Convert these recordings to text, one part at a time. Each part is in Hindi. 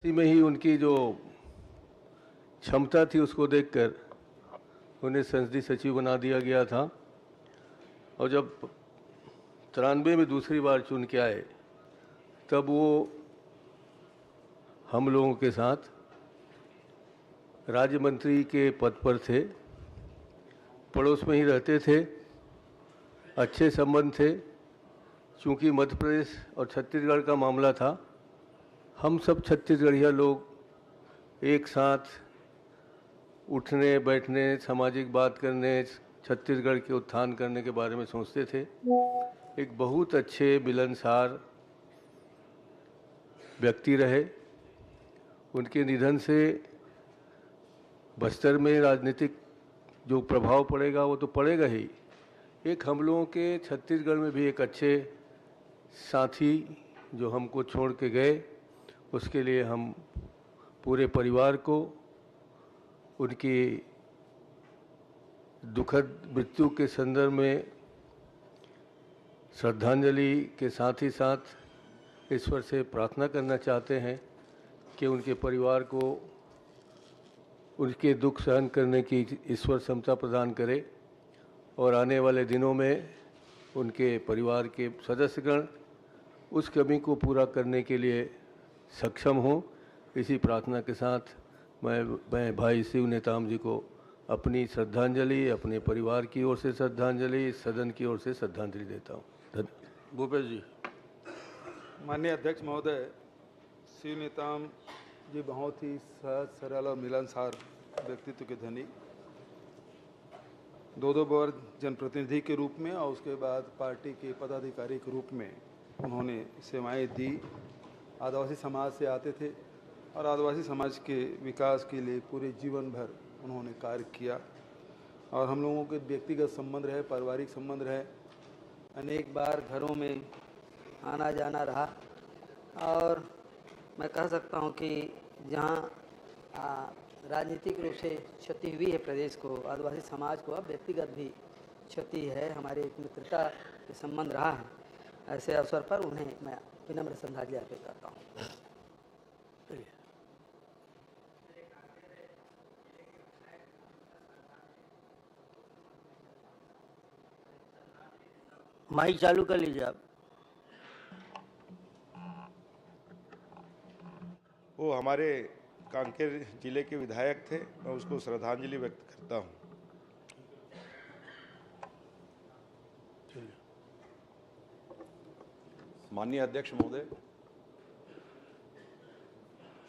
इसी में ही उनकी जो क्षमता थी उसको देखकर उन्हें संसदीय सचिव बना दिया गया था। और जब 93 में दूसरी बार चुन के आए तब वो हम लोगों के साथ राज्य मंत्री के पद पर थे, पड़ोस में ही रहते थे, अच्छे संबंध थे। चूँकि मध्य प्रदेश और छत्तीसगढ़ का मामला था, हम सब छत्तीसगढ़िया लोग एक साथ उठने बैठने, सामाजिक बात करने, छत्तीसगढ़ के उत्थान करने के बारे में सोचते थे। एक बहुत अच्छे मिलनसार व्यक्ति रहे। उनके निधन से बस्तर में राजनीतिक जो प्रभाव पड़ेगा वो तो पड़ेगा ही। एक हम लोगों के छत्तीसगढ़ में भी एक अच्छे साथी जो हमको छोड़ के गए, उसके लिए हम पूरे परिवार को उनकी दुखद मृत्यु के संदर्भ में श्रद्धांजलि के साथ ही साथ ईश्वर से प्रार्थना करना चाहते हैं कि उनके परिवार को उनके दुख सहन करने की ईश्वर क्षमता प्रदान करे और आने वाले दिनों में उनके परिवार के सदस्यगण उस कमी को पूरा करने के लिए सक्षम हों। इसी प्रार्थना के साथ मैं भाई शिव नेताम जी को अपनी श्रद्धांजलि, अपने परिवार की ओर से श्रद्धांजलि, सदन की ओर से श्रद्धांजलि देता हूँ। भूपेश जी। माननीय अध्यक्ष महोदय, शिव नेताम जी बहुत ही सहज सरल और मिलनसार व्यक्तित्व के धनी, दो बार जनप्रतिनिधि के रूप में और उसके बाद पार्टी के पदाधिकारी के रूप में उन्होंने सेवाएं दी। आदिवासी समाज से आते थे और आदिवासी समाज के विकास के लिए पूरे जीवन भर उन्होंने कार्य किया और हम लोगों के व्यक्तिगत संबंध रहे, पारिवारिक संबंध रहे। अनेक बार घरों में आना जाना रहा और मैं कह सकता हूं कि जहां राजनीतिक रूप से क्षति हुई है प्रदेश को, आदिवासी समाज को, अब व्यक्तिगत भी क्षति है, हमारे एक मित्रता के संबंध रहा है। ऐसे अवसर पर उन्हें मैं विनम्र श्रद्धांजलि अर्पित करता हूँ। माइक चालू कर लीजिए आप। वो हमारे कांकेर जिले के विधायक थे, मैं उसको श्रद्धांजलि व्यक्त करता हूं। माननीय अध्यक्ष महोदय,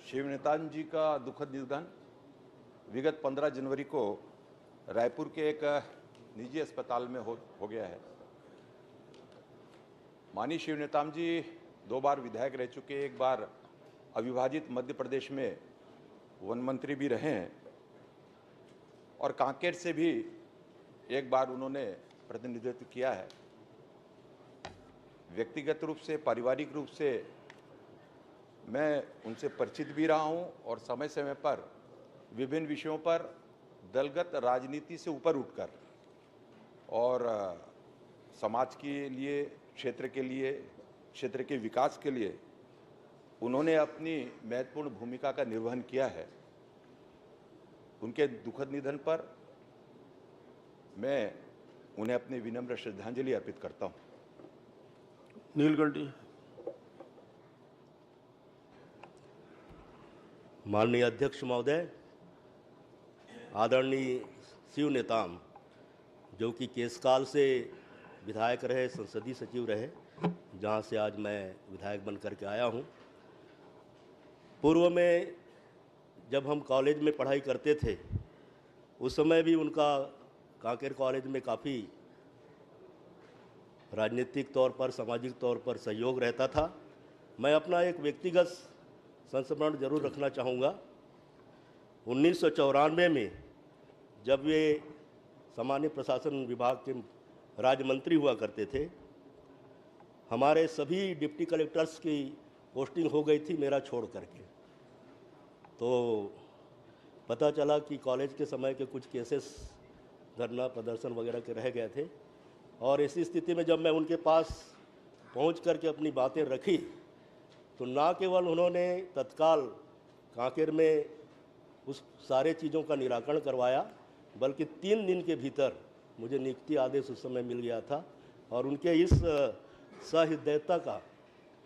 शिव नेताम जी का दुखद निधन विगत 15 जनवरी को रायपुर के एक निजी अस्पताल में हो गया है। माननीय शिव नेताम जी 2 बार विधायक रह चुके, एक बार अविभाजित मध्य प्रदेश में वन मंत्री भी रहे हैं और कांकेर से भी एक बार उन्होंने प्रतिनिधित्व किया है। व्यक्तिगत रूप से, पारिवारिक रूप से मैं उनसे परिचित भी रहा हूं और समय समय पर विभिन्न विषयों पर दलगत राजनीति से ऊपर उठकर और समाज के लिए, क्षेत्र के लिए, क्षेत्र के विकास के लिए उन्होंने अपनी महत्वपूर्ण भूमिका का निर्वहन किया है। उनके दुखद निधन पर मैं उन्हें अपनी विनम्र श्रद्धांजलि अर्पित करता हूं। नीलकंठी। माननीय अध्यक्ष महोदय, आदरणीय शिव नेताम जो कि केशकाल से विधायक रहे, संसदीय सचिव रहे, जहां से आज मैं विधायक बन करके आया हूं। पूर्व में जब हम कॉलेज में पढ़ाई करते थे उस समय भी उनका कांकेर कॉलेज में काफ़ी राजनीतिक तौर पर, सामाजिक तौर पर सहयोग रहता था। मैं अपना एक व्यक्तिगत संस्मरण जरूर रखना चाहूँगा। 1994 में जब वे सामान्य प्रशासन विभाग के राज्य मंत्री हुआ करते थे, हमारे सभी डिप्टी कलेक्टर्स की पोस्टिंग हो गई थी मेरा छोड़ करके। तो पता चला कि कॉलेज के समय के कुछ केसेस धरना प्रदर्शन वगैरह के रह गए थे और ऐसी स्थिति में जब मैं उनके पास पहुंच करके अपनी बातें रखी तो ना केवल उन्होंने तत्काल कांकेर में उस सारे चीज़ों का निराकरण करवाया, बल्कि 3 दिन के भीतर मुझे नियुक्ति आदेश उस समय मिल गया था। और उनके इस सहृदयता का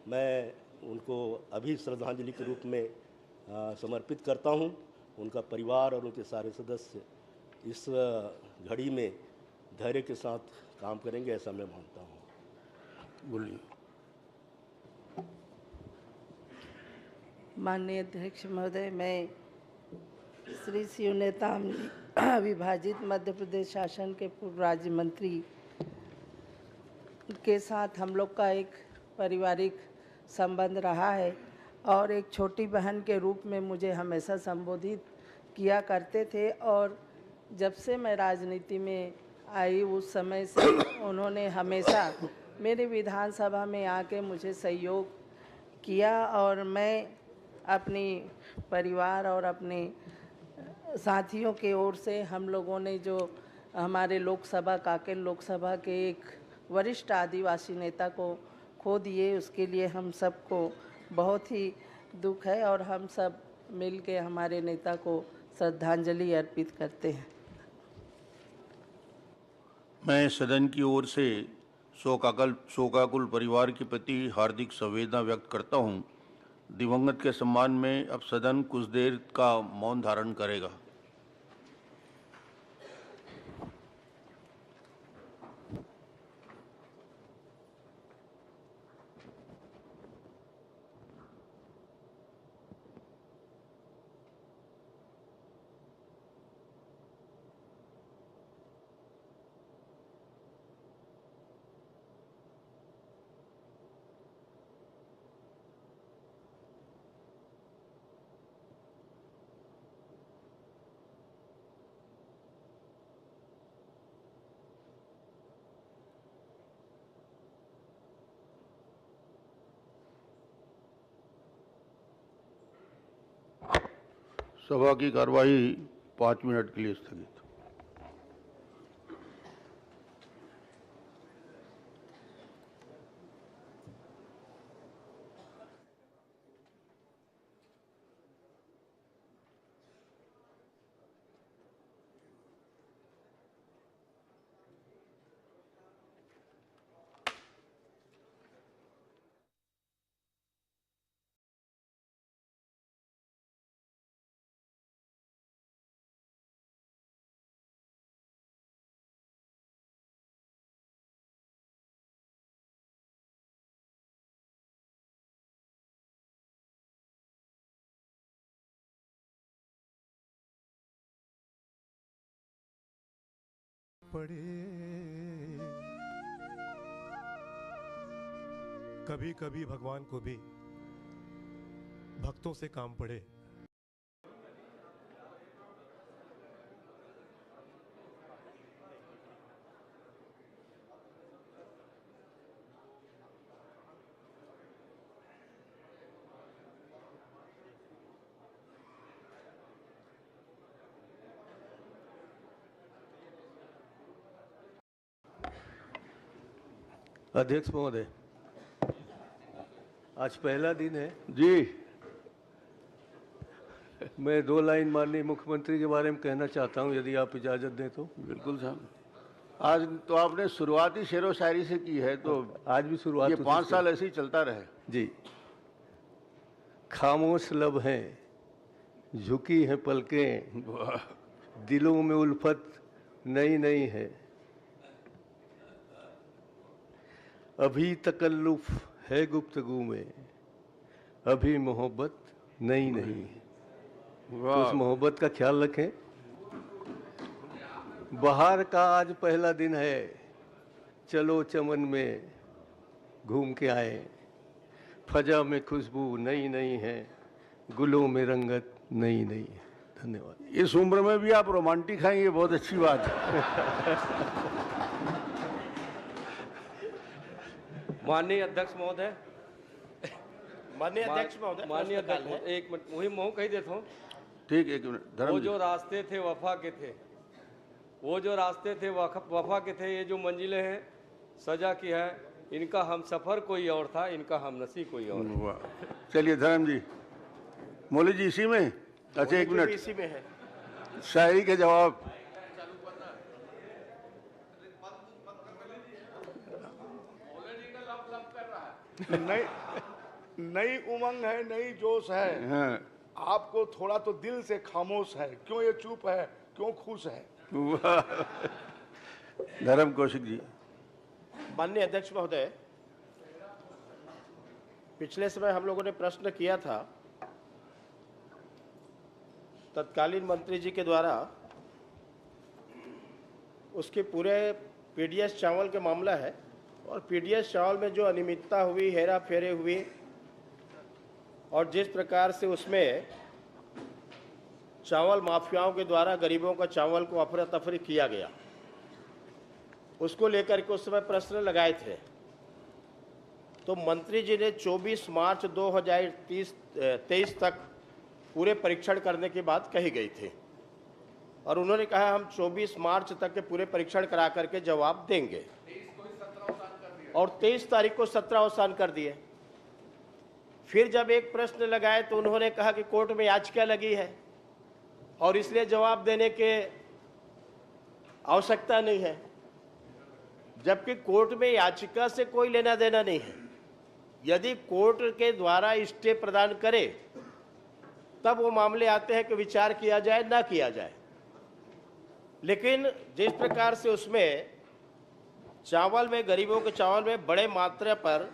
मैं उनको अभी श्रद्धांजलि के रूप में समर्पित करता हूं। उनका परिवार और उनके सारे सदस्य इस घड़ी में धैर्य के साथ काम करेंगे, ऐसा मैं मानता हूं। बोलिए। माननीय अध्यक्ष महोदय, मैं श्री शिव नेताम विभाजित मध्य प्रदेश शासन के पूर्व राज्य मंत्री के साथ हम लोग का एक पारिवारिक संबंध रहा है और एक छोटी बहन के रूप में मुझे हमेशा संबोधित किया करते थे। और जब से मैं राजनीति में आई उस समय से उन्होंने हमेशा मेरे विधानसभा में आके मुझे सहयोग किया और मैं अपनी परिवार और अपने साथियों के ओर से हम लोगों ने जो हमारे लोकसभा कांकेर लोकसभा के एक वरिष्ठ आदिवासी नेता को खो दिए, उसके लिए हम सबको बहुत ही दुख है और हम सब मिल के हमारे नेता को श्रद्धांजलि अर्पित करते हैं। मैं सदन की ओर से शोकाकुल परिवार के प्रति हार्दिक संवेदना व्यक्त करता हूं। दिवंगत के सम्मान में अब सदन कुछ देर का मौन धारण करेगा। सभा की कार्यवाही 5 मिनट के लिए स्थगित। पड़े कभी कभी भगवान को भी भक्तों से काम पड़े। अध्यक्ष महोदय, आज पहला दिन है जी। मैं 2 लाइन माननीय मुख्यमंत्री के बारे में कहना चाहता हूं, यदि आप इजाज़त दें तो। बिल्कुल साहब। आज तो आपने शुरुआती शेरो शायरी से की है, तो आज भी शुरुआत ये उसी 5 से। साल ऐसे ही चलता रहे जी। खामोश लब हैं, झुकी हैं पलकें, दिलों में उल्फत नई नई है, अभी तकल्लुफ है गुफ्तगू में, अभी मोहब्बत नई नहीं है। तो उस मोहब्बत का ख्याल रखें। बहार का आज पहला दिन है, चलो चमन में घूम के आए, फजा में खुशबू नई नई है, गुलों में रंगत नई नई है। धन्यवाद। इस उम्र में भी आप रोमांटिक हैं, ये बहुत अच्छी बात है। माननीय अध्यक्ष महोदय, माननीय अध्यक्ष महोदय, माननीय अध्यक्ष, एक मिनट मुहिम मैं कही देता हूँ। ठीक, एक मिनट। वो धर्म जो रास्ते थे वफा के थे, वो जो रास्ते थे वफा के थे, ये जो मंजिलें हैं सजा की है, इनका हम सफ़र कोई और था, इनका हम नसीब कोई और। चलिए धर्म जी। मौली जी इसी में? अच्छा, एक मिनट, इसी में है। शायरी के जवाब। नई उमंग है, नई जोश है। हाँ। आपको थोड़ा तो दिल से खामोश है, क्यों ये चुप है, क्यों खुश है? धर्म कौशिक जी। माननीय अध्यक्ष महोदय, पिछले समय हम लोगों ने प्रश्न किया था, तत्कालीन मंत्री जी के द्वारा उसके पूरे पीडीएस चावल के मामला है, और पीडीएस चावल में जो अनियमितता हुई, हेरा फेरे हुई, और जिस प्रकार से उसमें चावल माफियाओं के द्वारा गरीबों का चावल को अफरा तफरी किया गया, उसको लेकर के उस समय प्रश्न लगाए थे। तो मंत्री जी ने 24 मार्च 2023 तक पूरे परीक्षण करने की बात कही गई थी, और उन्होंने कहा हम 24 मार्च तक के पूरे परीक्षण करा करके जवाब देंगे, और 23 तारीख को 17 अवसान कर दिए। फिर जब एक प्रश्न लगाए तो उन्होंने कहा कि कोर्ट में याचिका लगी है और इसलिए जवाब देने के आवश्यकता नहीं है, जबकि कोर्ट में याचिका से कोई लेना देना नहीं है। यदि कोर्ट के द्वारा स्टे प्रदान करे तब वो मामले आते हैं कि विचार किया जाए ना किया जाए, लेकिन जिस प्रकार से उसमें चावल में, गरीबों के चावल में बड़े मात्रा पर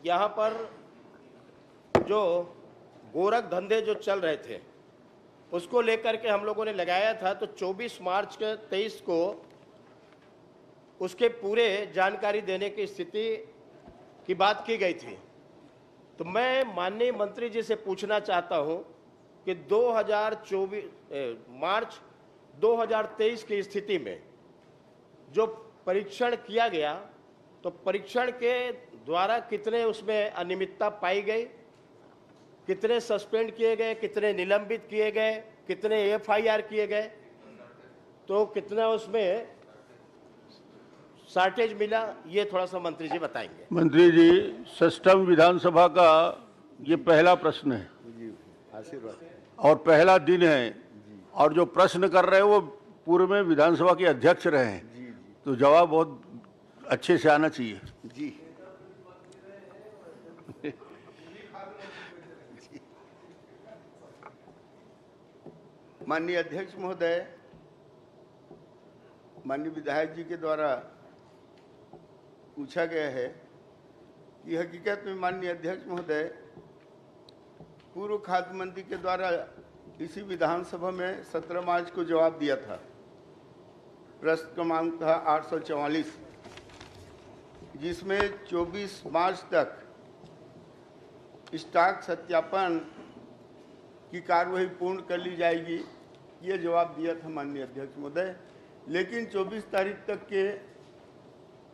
यहाँ पर जो गोरख धंधे जो चल रहे थे उसको लेकर के हम लोगों ने लगाया था, तो 24 मार्च के 23 को उसके पूरे जानकारी देने की स्थिति की बात की गई थी। तो मैं माननीय मंत्री जी से पूछना चाहता हूं कि 2024 मार्च 2023 की स्थिति में जो परीक्षण किया गया, तो परीक्षण के द्वारा कितने उसमें अनियमितता पाई गई, कितने सस्पेंड किए गए, कितने निलंबित किए गए, कितने एफआईआर किए गए, तो कितना उसमें शार्टेज मिला, ये थोड़ा सा मंत्री जी बताएंगे। मंत्री जी, सष्टम विधानसभा का ये पहला प्रश्न है और पहला दिन है, और जो प्रश्न कर रहे हैं वो पूर्व में विधानसभा के अध्यक्ष रहे हैं, तो जवाब बहुत अच्छे से आना चाहिए। जी माननीय अध्यक्ष महोदय, माननीय विधायक जी के द्वारा पूछा गया है कि हकीकत में माननीय अध्यक्ष महोदय, पूर्व खाद्य मंत्री के द्वारा इसी विधानसभा में 17 मार्च को जवाब दिया था। प्रश्न क्रमांक था 844, जिसमें 24 मार्च तक स्टॉक सत्यापन की कार्रवाई पूर्ण कर ली जाएगी, ये जवाब दिया था माननीय अध्यक्ष महोदय। लेकिन 24 तारीख तक के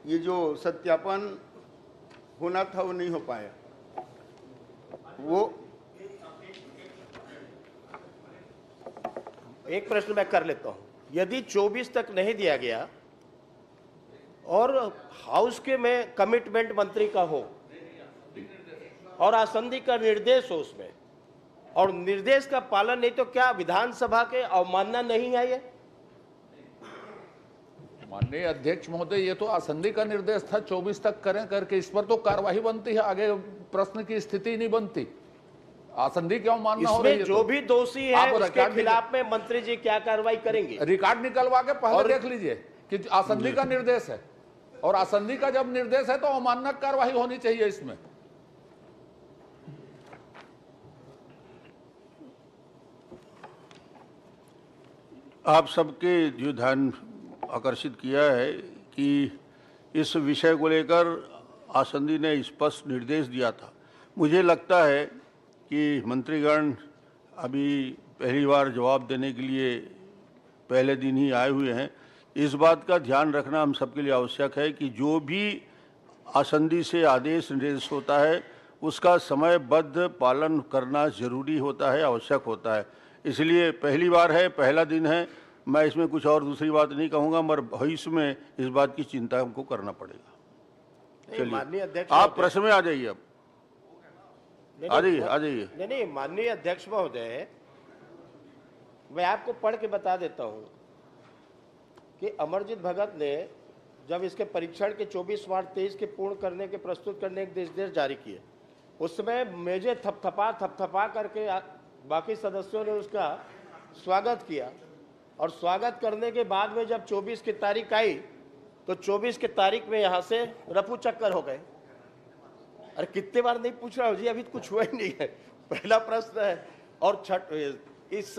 ये जो सत्यापन होना था वो नहीं हो पाया। वो एक प्रश्न मैं कर लेता हूं, यदि 24 तक नहीं दिया गया और हाउस के में कमिटमेंट मंत्री का हो और आसंदी का निर्देश हो उसमें, और निर्देश का पालन नहीं, तो क्या विधानसभा के अवमानना नहीं है ये? माननीय अध्यक्ष महोदय, ये तो आसंदी का निर्देश था 24 तक करें करके, इस पर तो कार्यवाही बनती है, आगे प्रश्न की स्थिति नहीं बनती। आसंदी क्यों मानना हो रही है? जो भी दोषी है उसके खिलाफ में मंत्री जी क्या कार्रवाई करेंगे? रिकॉर्ड निकलवा के पहले देख लीजिए कि आसंदी का निर्देश है, और आसंदी का जब निर्देश है तो अवमानना कार्रवाई होनी चाहिए इसमें। आप सबके जो ध्यान आकर्षित किया है कि इस विषय को लेकर आसंदी ने स्पष्ट निर्देश दिया था। मुझे लगता है कि मंत्रीगण अभी पहली बार जवाब देने के लिए पहले दिन ही आए हुए हैं। इस बात का ध्यान रखना हम सबके लिए आवश्यक है कि जो भी आसंदी से आदेश निर्देश होता है उसका समयबद्ध पालन करना जरूरी होता है, आवश्यक होता है। इसलिए पहली बार है, पहला दिन है, मैं इसमें कुछ और दूसरी बात नहीं कहूँगा, मगर भविष्य में इस बात की चिंता हमको करना पड़ेगा। चलिए, आप प्रश्न में आ जाइए। अब आ जाइए। नहीं, माननीय अध्यक्ष महोदय, मैं आपको पढ़ के बता देता हूं कि अमरजीत भगत ने जब इसके परीक्षण के 24 मार्च 23 के पूर्ण करने के प्रस्तुत करने के निर्देश जारी किए, उस समय मेजे थपथपा करके बाकी सदस्यों ने उसका स्वागत किया, और स्वागत करने के बाद में जब 24 की तारीख आई तो 24 की तारीख में यहाँ से रफू चक्कर हो गए। अरे कितने बार नहीं पूछ रहा हूँ जी, अभी तो कुछ हुआ ही नहीं है। पहला प्रश्न है, और इस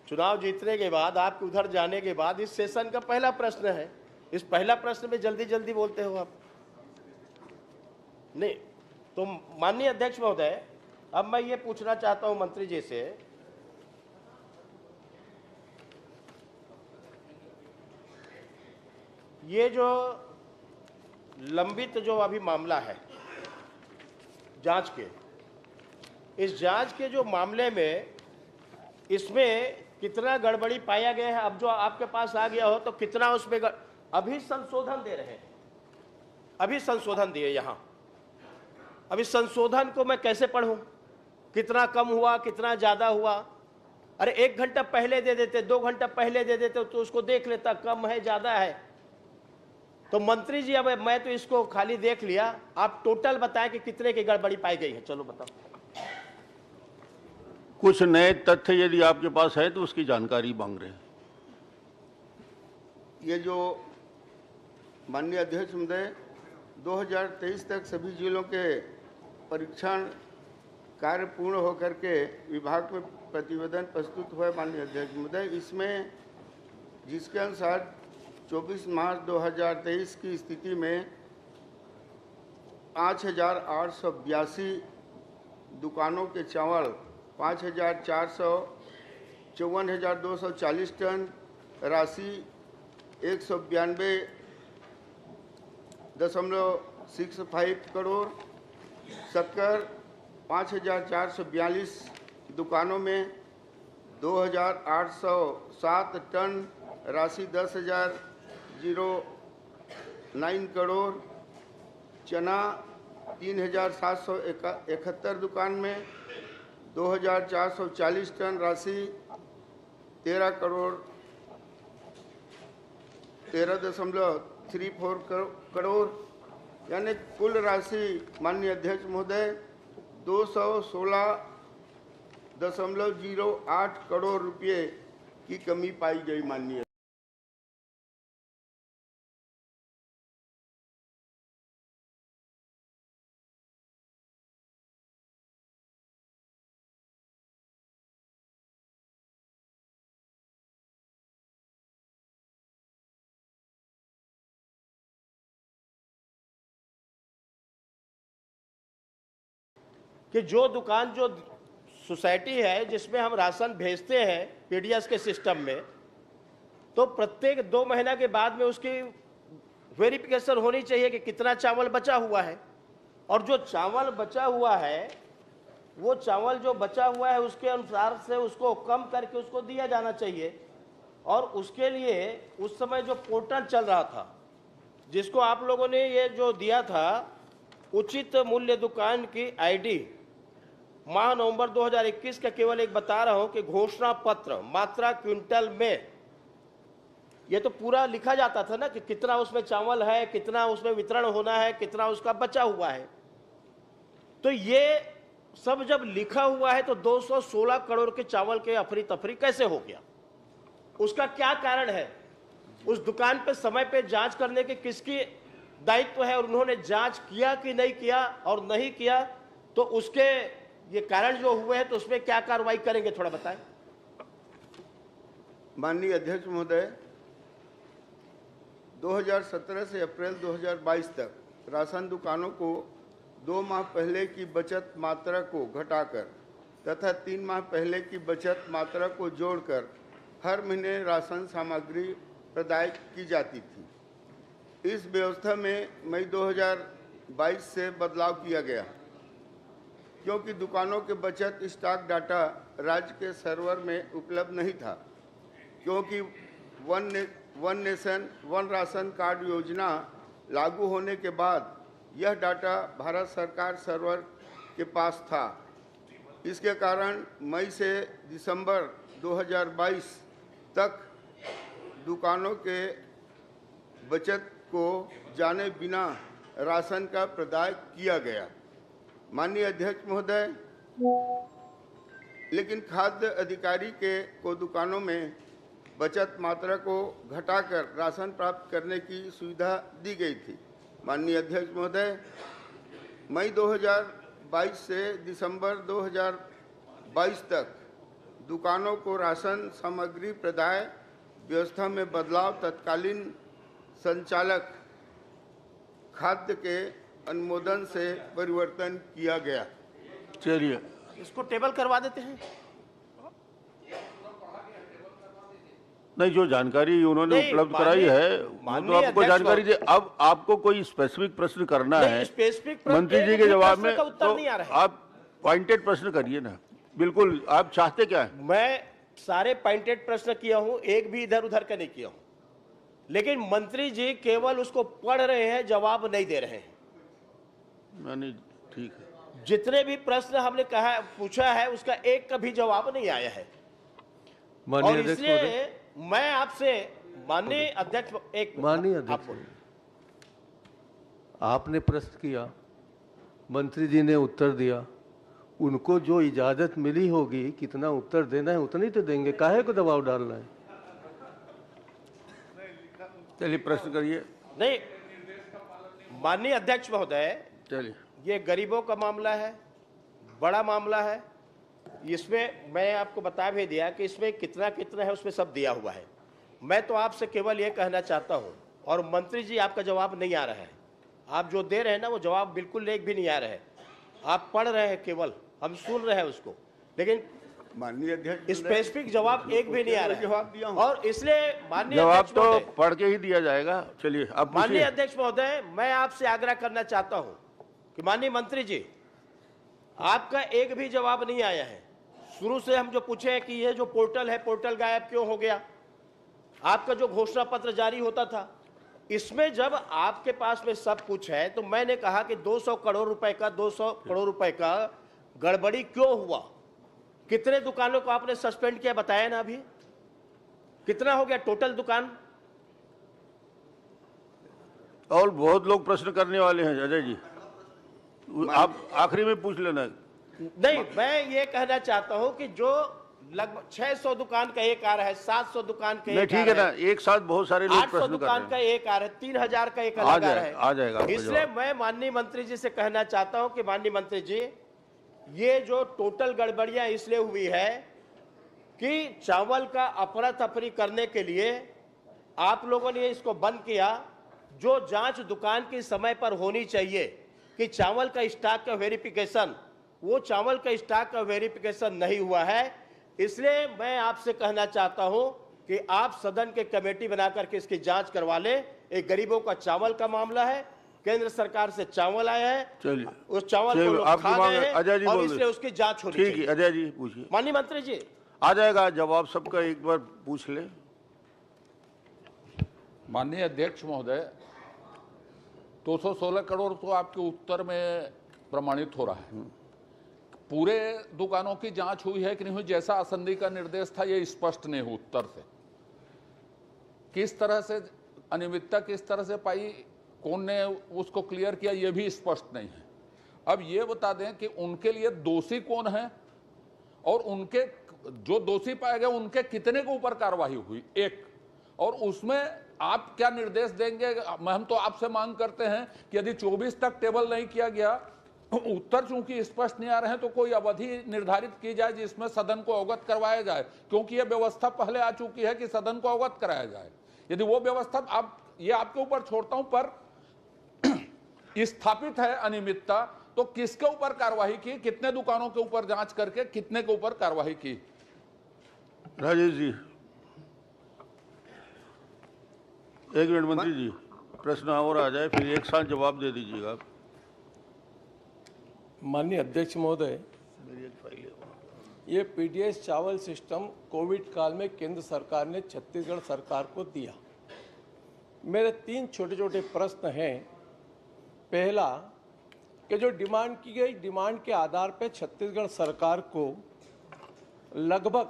चुनाव जीतने के बाद, आपके उधर जाने के बाद इस सेशन का पहला प्रश्न है। इस पहला प्रश्न में जल्दी जल्दी बोलते हो आप। नहीं तो माननीय अध्यक्ष महोदय, अब मैं ये पूछना चाहता हूं मंत्री जी से, ये जो लंबित जो अभी मामला है जांच के, इस जांच के जो मामले में इसमें कितना गड़बड़ी पाया गया है, अब जो आपके पास आ गया हो तो कितना उसमें अभी संशोधन दे रहे हैं, अभी संशोधन दिए यहाँ। अभी संशोधन को मैं कैसे पढ़ूं? कितना कम हुआ, कितना ज्यादा हुआ? अरे 1 घंटा पहले दे देते, 2 घंटा पहले दे देते तो उसको देख लेता कम है ज्यादा है। तो मंत्री जी, अब मैं तो इसको खाली देख लिया, आप टोटल बताएं कि कितने की गड़बड़ी पाई गई है। चलो बताओ। कुछ नए तथ्य यदि आपके पास है तो उसकी जानकारी मांग रहे हैं। ये जो माननीय अध्यक्ष महोदय, 2023 तक सभी जिलों के परीक्षण कार्य पूर्ण होकर के विभाग में प्रतिवेदन प्रस्तुत हुआ माननीय अध्यक्ष महोदय। इसमें जिसके अनुसार 24 मार्च 2023 की स्थिति में 5,882 दुकानों के चावल 5,454,240 टन, राशि 192.65 करोड़, शक्कर 5,442 दुकानों में 2,807 टन, राशि 10,009 करोड़, चना 3,771 दुकान में 2,440 टन, राशि 13 करोड़ 13.34 करोड़, यानी कुल राशि माननीय अध्यक्ष महोदय 216.08 करोड़ रुपये की कमी पाई गई माननीय। कि जो दुकान, जो सोसाइटी है जिसमें हम राशन भेजते हैं पीडीएस के सिस्टम में, तो प्रत्येक 2 महीना के बाद में उसकी वेरिफिकेशन होनी चाहिए कि कितना चावल बचा हुआ है, और जो चावल बचा हुआ है, वो चावल जो बचा हुआ है उसके अनुसार से उसको कम करके उसको दिया जाना चाहिए। और उसके लिए उस समय जो पोर्टल चल रहा था, जिसको आप लोगों ने ये जो दिया था उचित मूल्य दुकान की आईडी, माह नवंबर 2021 का केवल एक बता रहा हूं कि घोषणा पत्र, मात्रा क्विंटल में, ये तो पूरा लिखा जाता था ना कि कितना उसमें चावल है, कितना उसमें वितरण होना है, कितना उसका बचा हुआ है। तो ये सब जब लिखा हुआ है तो 216 करोड़ के चावल के अफरी तफरी कैसे हो गया? उसका क्या कारण है? उस दुकान पे समय पे जांच करने के किसकी दायित्व है, और उन्होंने जांच किया कि नहीं किया, और नहीं किया तो उसके ये कारण जो हुए हैं तो उसमें क्या कार्रवाई करेंगे, थोड़ा बताएं। माननीय अध्यक्ष महोदय, 2017 से अप्रैल 2022 तक राशन दुकानों को 2 माह पहले की बचत मात्रा को घटाकर तथा 3 माह पहले की बचत मात्रा को जोड़कर हर महीने राशन सामग्री प्रदान की जाती थी। इस व्यवस्था में मई 2022 से बदलाव किया गया, क्योंकि दुकानों के बचत स्टॉक डाटा राज्य के सर्वर में उपलब्ध नहीं था, क्योंकि one nation one ration card योजना लागू होने के बाद यह डाटा भारत सरकार सर्वर के पास था। इसके कारण मई से दिसंबर 2022 तक दुकानों के बचत को जाने बिना राशन का प्रदाय किया गया। माननीय अध्यक्ष महोदय, लेकिन खाद्य अधिकारी को दुकानों में बचत मात्रा को घटाकर राशन प्राप्त करने की सुविधा दी गई थी। माननीय अध्यक्ष महोदय, मई 2022 से दिसंबर 2022 तक दुकानों को राशन सामग्री प्रदाय व्यवस्था में बदलाव तत्कालीन संचालक खाद्य के अनुमोदन से परिवर्तन किया गया। चलिए, इसको टेबल करवा देते हैं। नहीं, जो जानकारी उन्होंने उपलब्ध कराई है वो तो आपको जानकारी दे। अब आपको कोई स्पेसिफिक प्रश्न करना है मंत्री जी के जवाब में, तो आप पॉइंटेड प्रश्न करिए ना। बिल्कुल, आप चाहते क्या है? मैं सारे पॉइंटेड प्रश्न किया हूं, एक भी इधर उधर का नहीं किया हूं, लेकिन मंत्री जी केवल उसको पढ़ रहे हैं, जवाब नहीं दे रहे हैं। नहीं, ठीक है। जितने भी प्रश्न हमने कहा पूछा है उसका एक का भी जवाब नहीं आया है। और इसलिए मैं आपसे माननीय अध्यक्ष आपने प्रश्न किया, मंत्री जी ने उत्तर दिया, उनको जो इजाजत मिली होगी कितना उत्तर देना है उतनी तो देंगे, काहे को दबाव डालना है? चलिए प्रश्न करिए। नहीं, माननीय अध्यक्ष महोदय, चलिए, ये गरीबों का मामला है, बड़ा मामला है। इसमें मैं आपको बता भी दिया कि इसमें कितना कितना है, उसमें सब दिया हुआ है। मैं तो आपसे केवल ये कहना चाहता हूँ, और मंत्री जी आपका जवाब नहीं आ रहा है, आप जो दे रहे हैं ना वो जवाब बिल्कुल एक भी नहीं आ रहा है। आप पढ़ रहे हैं, केवल हम सुन रहे हैं उसको, लेकिन माननीय अध्यक्ष स्पेसिफिक जवाब एक भी नहीं आ रहा है। जवाब दिया हूं। और इसलिए माननीय जवाब तो पढ़ के ही दिया जाएगा। चलिए, अब माननीय अध्यक्ष महोदय, मैं आपसे आग्रह करना चाहता हूं कि माननीय मंत्री जी, आपका एक भी जवाब नहीं आया है। शुरू से हम जो पूछे हैं कि ये जो पोर्टल है, पोर्टल गायब क्यों हो गया? आपका जो घोषणा पत्र जारी होता था, इसमें जब आपके पास में सब कुछ है, तो मैंने कहा कि 200 करोड़ रुपए का गड़बड़ी क्यों हुआ? कितने दुकानों को आपने सस्पेंड किया, बताया ना अभी? कितना हो गया टोटल दुकान? और बहुत लोग प्रश्न करने वाले हैं अजय जी, आप आखिरी में पूछ लेना। नहीं, मैं ये कहना चाहता हूं कि जो लगभग 600 दुकान का एक आ रहा है, 700 दुकान का एक, ठीक है ना, एक साथ बहुत सारे लोग 800 दुकान का एक आ रहा है, 3000 का एक अलग आ रहा है, आ जाएगा। इसलिए मैं माननीय मंत्री जी से कहना चाहता हूं कि माननीय मंत्री जी, ये जो टोटल गड़बड़ियां इसलिए हुई है कि चावल का अफरा तफरी करने के लिए आप लोगों ने इसको बंद किया। जो जांच दुकान की समय पर होनी चाहिए कि चावल का स्टॉक का वेरिफिकेशन, वो चावल का स्टॉक का वेरिफिकेशन नहीं हुआ है। इसलिए मैं आपसे कहना चाहता हूं कि आप सदन के कमेटी बनाकर के इसकी जांच करवा लें। एक गरीबों का चावल का मामला है, केंद्र सरकार से चावल आया है, चलिए, उस चावल को लोग खा गए हैं, अजय जी, और इसलिए उसकी जांच होनी चाहिए। ठीक है, अजय जी पूछिए। माननीय मंत्री जी, आ जाएगा जवाब सबका, एक बार पूछ ले। माननीय अध्यक्ष महोदय, 216 करोड़ तो आपके उत्तर में प्रमाणित हो रहा है। पूरे दुकानों की जांच हुई है कि नहीं हुई, जैसा आसंदी का निर्देश था, ये स्पष्ट नहीं हुआ उत्तर से। किस तरह से अनियमितता किस तरह से पाई, कौन ने उसको क्लियर किया, ये भी स्पष्ट नहीं है। अब ये बता दें कि उनके लिए दोषी कौन है, और उनके जो दोषी पाए गए उनके कितने के ऊपर कार्रवाई हुई, एक, और उसमें आप क्या निर्देश देंगे? हम तो आपसे मांग करते हैं कि यदि 24 तक टेबल नहीं किया गया, उत्तर चूंकि स्पष्ट नहीं आ रहे हैं, तो कोई अवधि निर्धारित की जाए जिसमें सदन को अवगत करवाया जाए, क्योंकि यह व्यवस्था पहले आ चुकी है कि सदन को अवगत कराया जाए। यदि वो व्यवस्था, आप ये आपके ऊपर छोड़ता हूं, पर स्थापित है अनियमितता, तो किसके ऊपर कार्रवाई की, कितने दुकानों के ऊपर जांच करके कितने के ऊपर कार्रवाई की? राजेश जी, एक मिनट मंत्री जी, प्रश्न और आ जाए, फिर एक साथ जवाब दे दीजिएगा। माननीय अध्यक्ष महोदय, ये पीडीएस चावल सिस्टम कोविड काल में केंद्र सरकार ने छत्तीसगढ़ सरकार को दिया। मेरे 3 छोटे छोटे प्रश्न हैं। पहला, कि जो डिमांड की गई डिमांड के आधार पर छत्तीसगढ़ सरकार को लगभग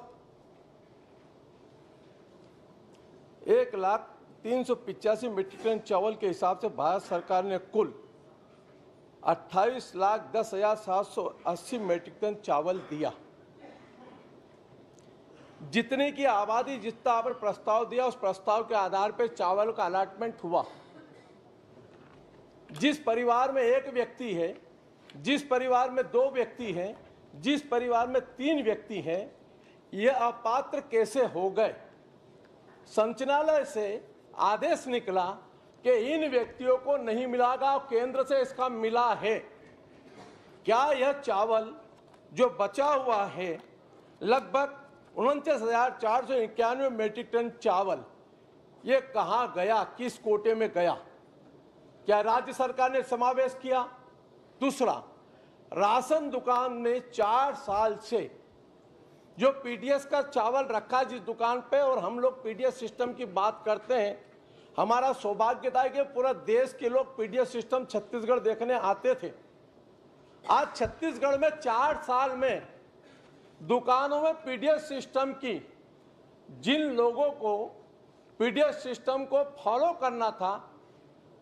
1,385,000 मीट्रिक टन चावल के हिसाब से भारत सरकार ने कुल 28,10,780 मीट्रिक टन चावल दिया। जितने की आबादी जितना पर प्रस्ताव दिया उस प्रस्ताव के आधार पर चावल का अलॉटमेंट हुआ। जिस परिवार में एक व्यक्ति है, जिस परिवार में 2 व्यक्ति हैं, जिस परिवार में 3 व्यक्ति हैं, ये अपात्र कैसे हो गए? संचालनालय से आदेश निकला कि इन व्यक्तियों को नहीं मिलेगा, केंद्र से इसका मिला है। क्या यह चावल जो बचा हुआ है लगभग 29,491 मीट्रिक टन चावल, ये कहाँ गया, किस कोटे में गया? क्या राज्य सरकार ने समावेश किया? दूसरा, राशन दुकान में 4 साल से जो पीडीएस का चावल रखा जिस दुकान पे, और हम लोग पीडीएस सिस्टम की बात करते हैं, हमारा सौभाग्य था कि पूरा देश के लोग पीडीएस सिस्टम छत्तीसगढ़ देखने आते थे। आज छत्तीसगढ़ में 4 साल में दुकानों में पीडीएस सिस्टम की, जिन लोगों को पीडीएस सिस्टम को फॉलो करना था,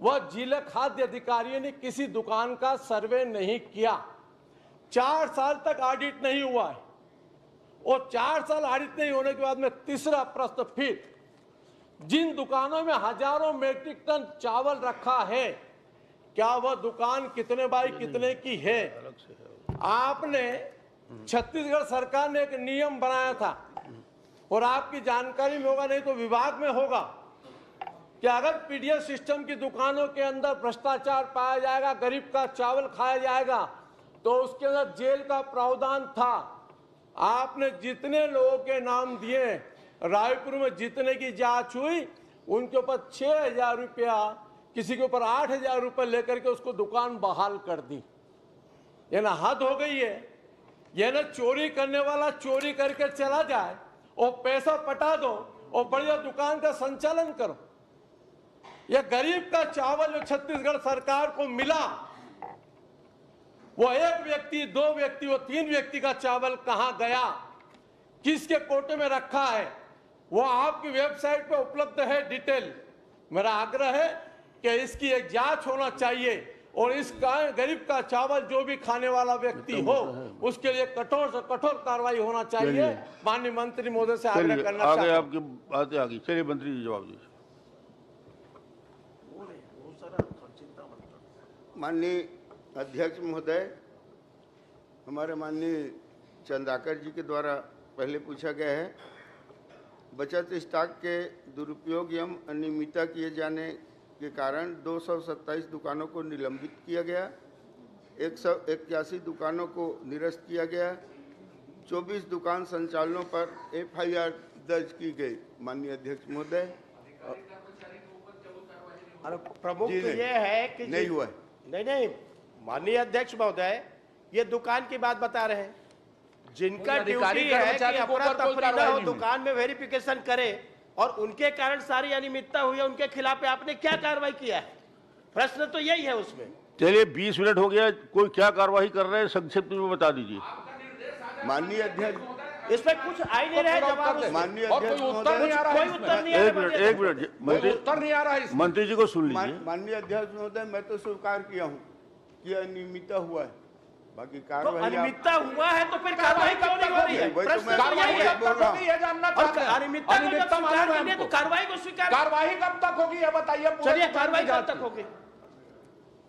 वह जिला खाद्य अधिकारियों ने किसी दुकान का सर्वे नहीं किया। 4 साल तक ऑडिट नहीं हुआ है, और 4 साल ऑडिट नहीं होने के बाद में तीसरा प्रश्न फिर, जिन दुकानों में हजारों मीट्रिक टन चावल रखा है, क्या वह दुकान कितने बाई कितने की है? आपने छत्तीसगढ़ सरकार ने एक नियम बनाया था, और आपकी जानकारी में होगा, नहीं तो विभाग में होगा, कि अगर पीडीएस सिस्टम की दुकानों के अंदर भ्रष्टाचार पाया जाएगा, गरीब का चावल खाया जाएगा, तो उसके अंदर जेल का प्रावधान था। आपने जितने लोगों के नाम दिए, रायपुर में जितने की जांच हुई, उनके ऊपर 6,000 रुपया, किसी के ऊपर 8,000 रुपये लेकर के उसको दुकान बहाल कर दी। ये ना हद हो गई है। ये ना चोरी करने वाला चोरी करके चला जाए और पैसा पटा दो और बढ़िया दुकान का संचालन करो। यह गरीब का चावल जो छत्तीसगढ़ सरकार को मिला, वो 1 व्यक्ति, 2 व्यक्ति, वो 3 व्यक्ति का चावल कहां गया, किसके कोटे में रखा है, वो आपकी वेबसाइट पे उपलब्ध है डिटेल। मेरा आग्रह है कि इसकी एक जांच होना चाहिए, और इस गरीब का चावल जो भी खाने वाला व्यक्ति हो, उसके लिए कठोर से कठोर कार्रवाई होना चाहिए। माननीय मंत्री महोदय से आग्रह करना चाहते हैं। आपकी बातें आ गई, चलिए मंत्री जी जवाब दीजिए। माननीय अध्यक्ष महोदय, हमारे माननीय चंद्राकर जी के द्वारा पहले पूछा गया है, बचत स्टॉक के दुरुपयोग एवं अनियमितता किए जाने के कारण 227 दुकानों को निलंबित किया गया, 181 दुकानों को निरस्त किया गया, 24 दुकान संचालनों पर FIR दर्ज की गई। माननीय अध्यक्ष महोदय, प्रमुख तो ये है कि नहीं हुआ है। नहीं, माननीय अध्यक्ष महोदय, ये दुकान की बात बता रहे हैं, जिनका ड्यूटी है कि अफरा तफरी न हो, दुकान में वेरिफिकेशन करे, और उनके कारण सारी अनियमितता हुई है, उनके खिलाफ आपने क्या कार्रवाई किया है? प्रश्न तो यही है उसमें। चलिए 20 मिनट हो गया, कोई क्या कार्रवाई कर रहे हैं संक्षिप्त में बता दीजिए। माननीय अध्यक्ष, इसमें कुछ आ ही नहीं रहे जवाब। माननीय कोई उत्तर नहीं आ रहा है। एक मिनट मंत्री, उत्तर नहीं आ रहा है, मंत्री जी को सुन लीजिए। माननीय अध्यक्ष महोदय, मैं तो स्वीकार किया हूँ कि अनियमितता हुआ है, बाकी तो कार्रवाई अनियमितता हुआ है तो फिर कार्रवाई क्यों नहीं हो रही है? प्रश्न कार्रवाई कब तक होगी ये जानना चाहते हैं। अनियमितता को जब स्वीकार कर लिया तो कार्रवाई को स्वीकार, कार्रवाई कब तक होगी ये बताइए। चलिए कार्रवाई कब तक होगी?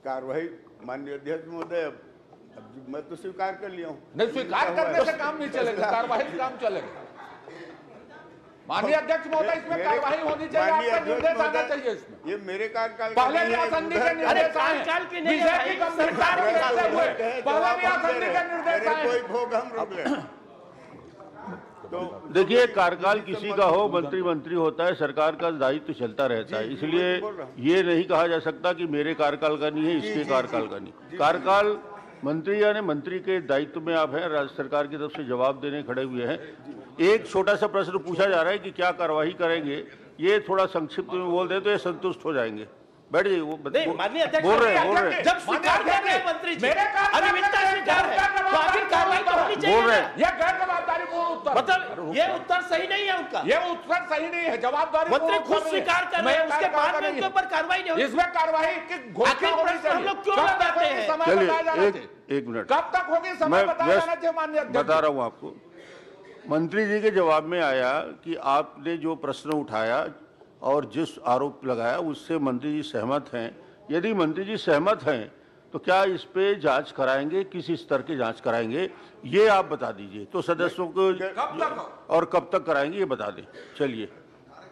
कार्रवाई माननीय अध्यक्ष महोदय, अब मैं तो स्वीकार कर लिया हूँ। नहीं, स्वीकार करने से काम नहीं चलेगा, कार्रवाई से काम चलेगा। माननीय अध्यक्ष महोदय, इसमें कार्रवाई होनी चाहिए, आपका निर्देश आना चाहिए इसमें। ये मेरे कार्यकाल पहले भी असंधि के निर्देश आए, कार्यकाल की नहीं बीजेपी की सरकार में कैसे हुए, पहले भी असंधि के निर्देश आए। कोई भोग हम रोक ले। तो देखिए, कार्यकाल किसी का हो, मंत्री होता है, सरकार का दायित्व चलता रहता है, इसलिए ये नहीं कहा जा सकता कि मेरे कार्यकाल का नहीं है, इसके कार्यकाल का नहीं। कार्यकाल मंत्री यानी मंत्री के दायित्व में आप हैं, राज्य सरकार की तरफ से जवाब देने खड़े हुए हैं। एक छोटा सा प्रश्न पूछा जा रहा है कि क्या कार्रवाई करेंगे, ये थोड़ा संक्षिप्त में बोल दें तो ये संतुष्ट हो जाएंगे। बैठ जाइए। वो नहीं, माननीय अध्यक्ष, बोल रहे हैं जब स्वीकार कर रहे हैं मंत्री जी, अनियमितता स्वीकार है, तो आखिर कार्रवाई तो होनी चाहिए। बोल रहे ना। हैं। यह गैर जवाबदारीपूर्ण उत्तर, मतलब ये उत्तर सही नहीं है उनका। ये उत्तर सही नहीं है, जवाबदारी मंत्री खुद स्वीकार कर रहे हैं, उसके बाद में उनके ऊपर कार्रवाई नहीं होगी। इसमें कार्रवाई की घोषणा आखिर होनी प्रश्न हम चाहिए। लोग क्यों कब तक लगाते होगी, हैं? समय बताया जाना चलिए चाहिए। एक मिनट, कब तक होगी, समय बताया जाना चाहिए। माननीय अध्यक्ष, बता रहा हूं आपको। मंत्री जी के जवाब में आया कि आपने जो प्रश्न उठाया और जिस आरोप लगाया उससे मंत्री जी सहमत हैं। यदि मंत्री जी सहमत हैं तो क्या इस पे जांच कराएंगे, किस स्तर की जांच कराएंगे, ये आप बता दीजिए। तो सदस्यों को कब तक और कब तक कराएंगे ये बता दें। चलिए।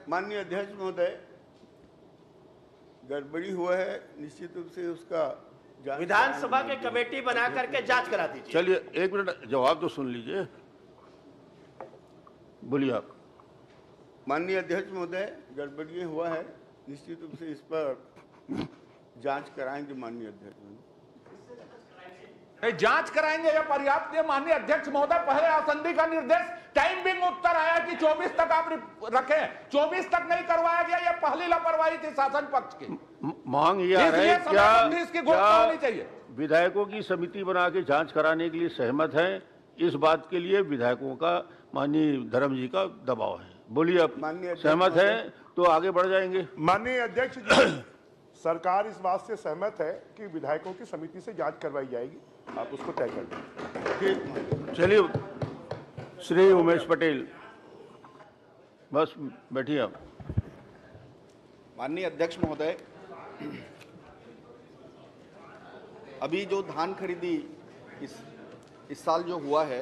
माननीय अध्यक्ष महोदय, गड़बड़ी हुआ है, निश्चित रूप से उसका विधानसभा के कमेटी बना करके जांच करा दीजिए। चलिए एक मिनट, जवाब तो सुन लीजिए। बोलिए आप। माननीय अध्यक्ष महोदय, गड़बड़ी हुआ है, निश्चित रूप से इस पर जांच कराएंगे माननीय अध्यक्ष महोदय। जांच कराएंगे या पर्याप्त है? माननीय अध्यक्ष महोदय, पहले आसंदी का निर्देश टाइमिंग उत्तर आया कि 24 तक आप रखें, 24 तक नहीं करवाया गया। यह पहली लापरवाही थी शासन पक्ष की। मांग ये आ रही है, इसलिए समयबंदी इसकी घोषणा होनी चाहिए। विधायकों की समिति बना के जांच कराने के लिए सहमत हैं। इस बात के लिए विधायकों का माननीय धर्म जी का दबाव है। बोलिए आप सहमत हैं तो आगे बढ़ जाएंगे। माननीय अध्यक्ष जी, सरकार इस बात से सहमत है कि विधायकों की समिति से जांच करवाई जाएगी, आप उसको तय कर दें। चलिए, श्री उमेश पटेल, बस बैठिए आप। माननीय अध्यक्ष महोदय, अभी जो धान खरीदी इस साल जो हुआ है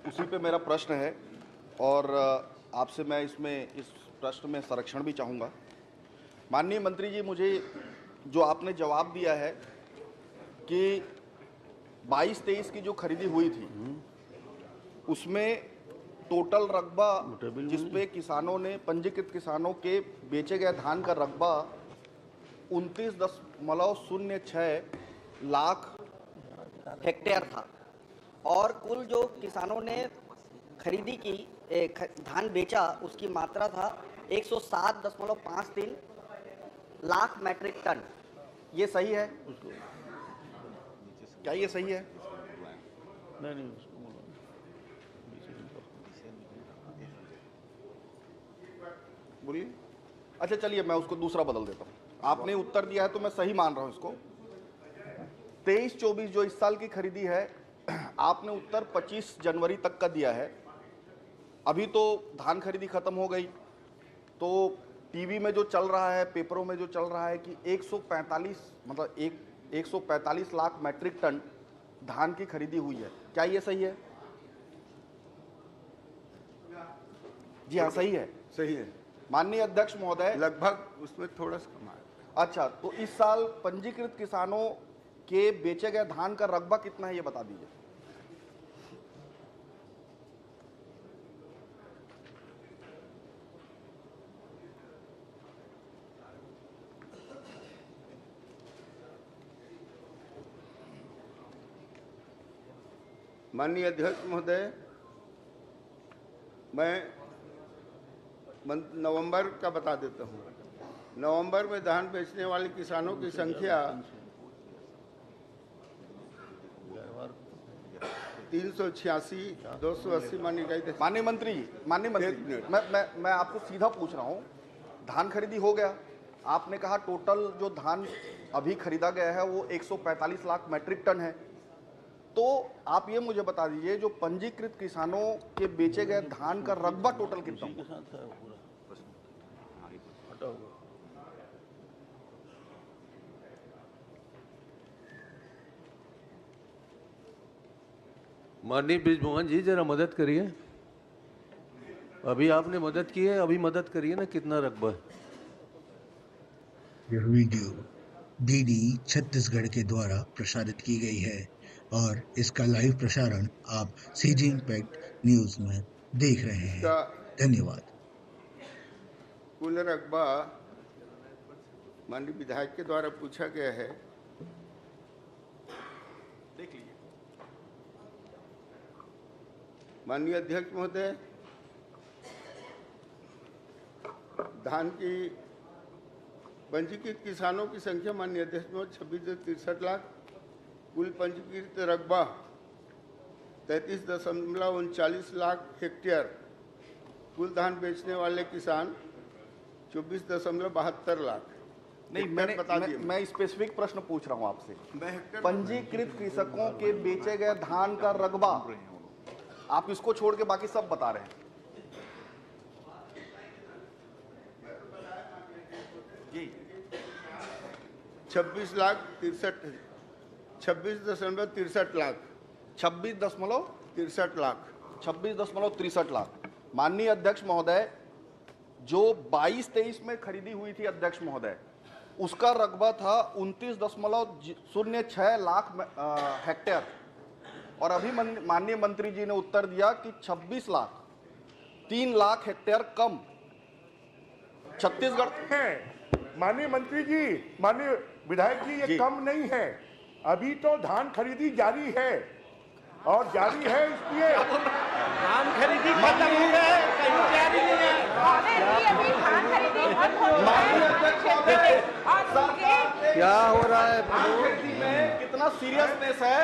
उसी पे मेरा प्रश्न है और आपसे मैं इस प्रश्न में संरक्षण भी चाहूँगा। माननीय मंत्री जी, मुझे जो आपने जवाब दिया है कि 22-23 की जो खरीदी हुई थी उसमें टोटल रकबा जिसपे किसानों ने, पंजीकृत किसानों के बेचे गए धान का रकबा 29.06 लाख हेक्टेयर था और कुल जो किसानों ने खरीदी की धान बेचा उसकी मात्रा था 107.53 लाख मैट्रिक टन। ये सही है? क्या ये सही है? नहीं, बोलिए। अच्छा चलिए, मैं उसको दूसरा बदल देता हूँ। आपने उत्तर दिया है तो मैं सही मान रहा हूँ इसको। 23-24 जो इस साल की खरीदी है, आपने उत्तर 25 जनवरी तक का दिया है। अभी तो धान खरीदी खत्म हो गई, तो टीवी में जो चल रहा है, पेपरों में जो चल रहा है कि 145 लाख मैट्रिक टन धान की खरीदी हुई है। क्या ये सही है? जी हाँ, सही है। सही है माननीय अध्यक्ष महोदय, लगभग उसमें थोड़ा सा कमा है। अच्छा, तो इस साल पंजीकृत किसानों के बेचे गए धान का रकबा कितना है ये बता दीजिए। माननीय अध्यक्ष महोदय, मैं नवंबर का बता देता हूँ। नवंबर में धान बेचने वाले किसानों की संख्या 386,280 माननीय मंत्री मैं आपको सीधा पूछ रहा हूँ। धान खरीदी हो गया, आपने कहा टोटल जो धान अभी खरीदा गया है वो 145 लाख मैट्रिक टन है। तो आप ये मुझे बता दीजिए, जो पंजीकृत किसानों के बेचे गए धान का रकबा टोटल कितना होगा? माननीय बृजमोहन जी, जरा मदद करिए। अभी आपने मदद की है, अभी मदद करिए ना, कितना रकबा है? यह वीडियो डीडी छत्तीसगढ़ के द्वारा प्रसारित की गई है और इसका लाइव प्रसारण आप सीजी इम्पैक्ट न्यूज में देख रहे हैं। धन्यवाद। कुल रकबा माननीय विधायक के द्वारा पूछा गया है, देख लीजिए। माननीय अध्यक्ष महोदय, धान की पंजीकृत किसानों की संख्या माननीय अध्यक्ष महोदय 26.63 लाख। कुल पंजीकृत रकबा 33.39 लाख हेक्टेयर। कुल धान बेचने वाले किसान 24.72 लाख। नहीं, मैं स्पेसिफिक प्रश्न पूछ रहा हूं आपसे। पंजीकृत कृषकों के बेचे गए धान का रकबा, आप इसको छोड़ के बाकी सब बता रहे हैं। जी 26.63 लाख। 26.63 लाख। 26.63 लाख। माननीय अध्यक्ष महोदय, जो 22-23 में खरीदी हुई थी अध्यक्ष महोदय, उसका रकबा था 29.06 लाख हेक्टेयर, और अभी माननीय मंत्री जी ने उत्तर दिया कि 26 लाख, 3 लाख हेक्टेयर कम छत्तीसगढ़ है। माननीय मंत्री जी, माननीय विधायक जी, ये कम नहीं है। अभी तो धान खरीदी जारी है, और जारी है इसलिए धान खरीदी खत्म हो गए, कहीं जारी नहीं है। क्या हो रहा है में कितना सीरियसनेस है,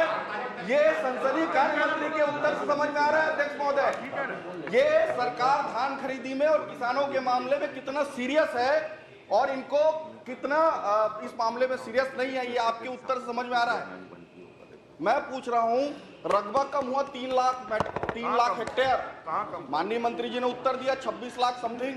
ये संसदीय कार्य मंत्री के उत्तर से समझ में आ रहा है अध्यक्ष महोदय। ये सरकार धान खरीदी में और किसानों के मामले में कितना सीरियस है, और इनको कितना इस मामले में सीरियस नहीं है, ये आपके उत्तर से समझ में आ रहा है। मैं पूछ रहा हूं, रकबा कम हुआ 3 लाख हेक्टेयर। माननीय मंत्री जी ने उत्तर दिया 26 लाख समथिंग,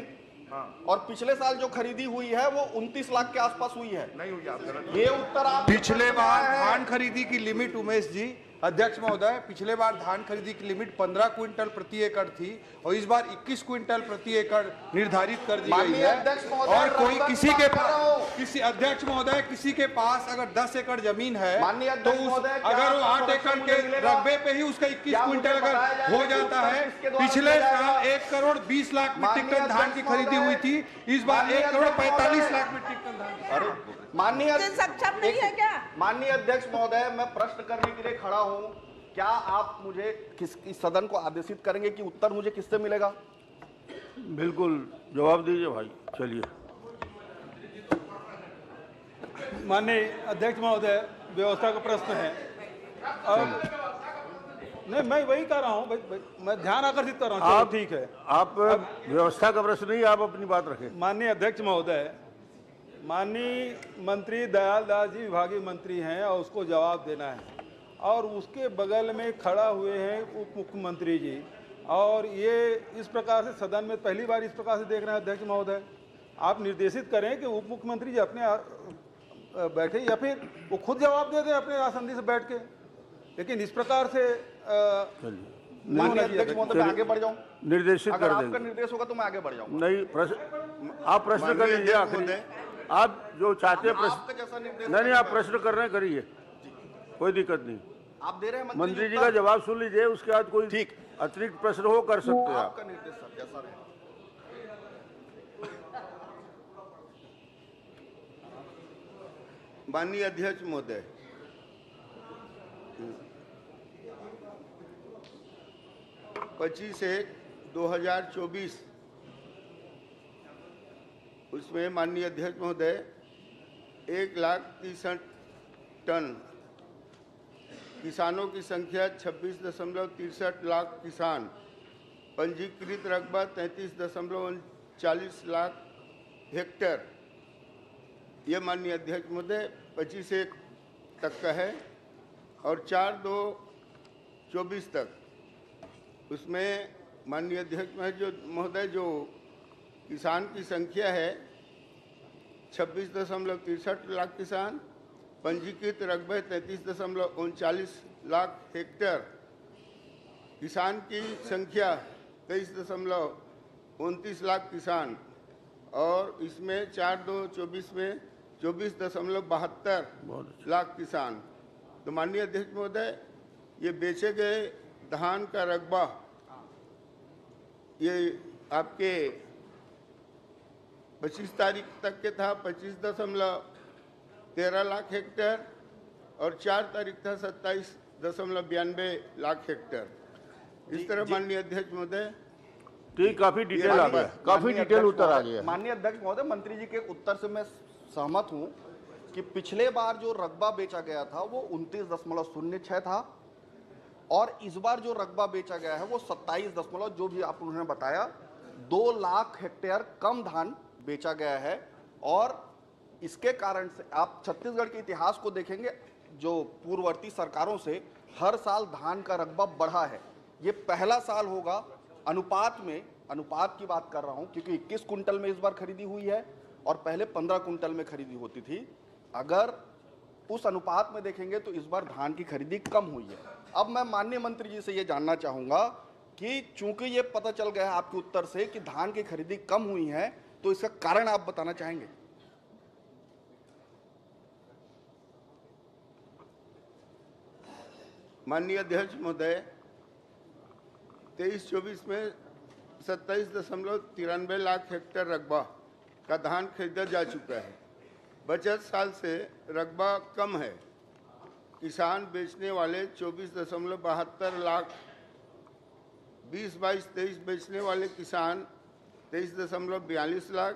और पिछले साल जो खरीदी हुई है वो 29 लाख के आसपास हुई है। नहीं हुई आप ये उत्तर आप पिछले बार धान खरीदी की लिमिट, उमेश जी, अध्यक्ष महोदय, पिछले बार धान खरीदी की लिमिट 15 क्विंटल प्रति एकड़ थी, और इस बार 21 क्विंटल प्रति एकड़ निर्धारित कर दी गई है। और कोई किसी के पास, किसी अध्यक्ष महोदय, किसी के पास अगर 10 एकड़ जमीन है तो अगर वो 8 एकड़ के रकबे पे ही उसका 21 क्विंटल अगर हो जाता है। पिछले साल 1 करोड़ 20 लाख मीट्रिक टन धान की खरीदी हुई थी, इस बार 1 करोड़ 45 लाख मीट्रिक टन धान। माननीय सक्षम नहीं है क्या? माननीय अध्यक्ष महोदय, मैं प्रश्न करने के लिए खड़ा हूं, क्या आप मुझे इस सदन को आदेशित करेंगे कि उत्तर मुझे किससे मिलेगा? बिल्कुल, जवाब दीजिए भाई। चलिए। माननीय अध्यक्ष महोदय, व्यवस्था का प्रश्न है। अब नहीं, मैं वही कर रहा हूँ, मैं ध्यान आकर्षित कर रहा हूँ। आप ठीक है, आप व्यवस्था का प्रश्न नहीं, आप अपनी बात रखें। माननीय अध्यक्ष महोदय, माननीय मंत्री दयाल दास जी विभागीय मंत्री हैं और उसको जवाब देना है, और उसके बगल में खड़ा हुए हैं उप मुख्यमंत्री जी, और ये इस प्रकार से सदन में पहली बार इस प्रकार से देख रहे हैं। अध्यक्ष महोदय, आप निर्देशित करें कि उप मुख्यमंत्री जी अपने बैठे, या फिर वो खुद जवाब दे दें अपने आसंदी से बैठ के, लेकिन इस प्रकार से माननीय अध्यक्ष महोदय, मैं आगे बढ़ जाऊं? निर्देशित कर देंगे। आपका निर्देश होगा तो मैं आगे बढ़ जाऊंगा। नहीं, आप प्रश्न कर लीजिए आखिरी। आप जो चाहते हैं प्रश्न, नहीं, आप प्रश्न कर रहे हैं, करिए, कोई दिक्कत नहीं। आप दे रहे हैं मंत्री जी का जवाब सुन लीजिए, उसके बाद कोई ठीक अतिरिक्त प्रश्न हो कर सकते हैं आप। आपका निर्देश सर, जैसा रहे। माननीय अध्यक्ष महोदय, पच्चीस 1/2024 उसमें माननीय अध्यक्ष महोदय 1,63,000 टन, किसानों की संख्या 26.63 लाख किसान, पंजीकृत रकबा 33.39 लाख हेक्टेयर। यह माननीय अध्यक्ष महोदय 25/1 तक का है, और 4/2/24 तक उसमें माननीय अध्यक्ष महोदय जो किसान की संख्या है 26.63 लाख किसान, पंजीकृत रकबे 33.39 लाख हेक्टेयर, किसान की संख्या 23.29 लाख किसान, और इसमें 4/2/24 में 24.72 लाख किसान। तो माननीय अध्यक्ष महोदय, ये बेचे गए धान का रकबा ये आपके 25 तारीख तक के था 25.13 लाख हेक्टेयर, और 4 तारीख था 27.92 लाख हेक्टेयर। इस तरह माननीय अध्यक्ष महोदय, ठीक, काफी डिटेल आ गया, काफी डिटेल उत्तर आ गया। माननीय अध्यक्ष महोदय, मंत्री जी के उत्तर से मैं सहमत हूं कि पिछले बार जो रकबा बेचा गया था वो 29.06 था और इस बार जो रकबा बेचा गया है वो 27 जो भी आप उन्होंने बताया 2 लाख हेक्टेयर कम धान बेचा गया है। और इसके कारण से आप छत्तीसगढ़ के इतिहास को देखेंगे, जो पूर्ववर्ती सरकारों से हर साल धान का रकबा बढ़ा है। ये पहला साल होगा अनुपात की बात कर रहा हूं क्योंकि 21 कुंटल में इस बार खरीदी हुई है और पहले 15 कुंटल में खरीदी होती थी। अगर उस अनुपात में देखेंगे तो इस बार धान की खरीदी कम हुई है। अब मैं माननीय मंत्री जी से ये जानना चाहूंगा कि चूंकि ये पता चल गया है आपके उत्तर से कि धान की खरीदी कम हुई है, तो इसका कारण आप बताना चाहेंगे? माननीय अध्यक्ष महोदय, 23-24 में 27.93 लाख हेक्टेयर रकबा का धान खरीदा जा चुका है। बचत साल से रकबा कम है। किसान बेचने वाले 24.72 लाख, 20-22-23 बेचने वाले किसान 23.42 लाख,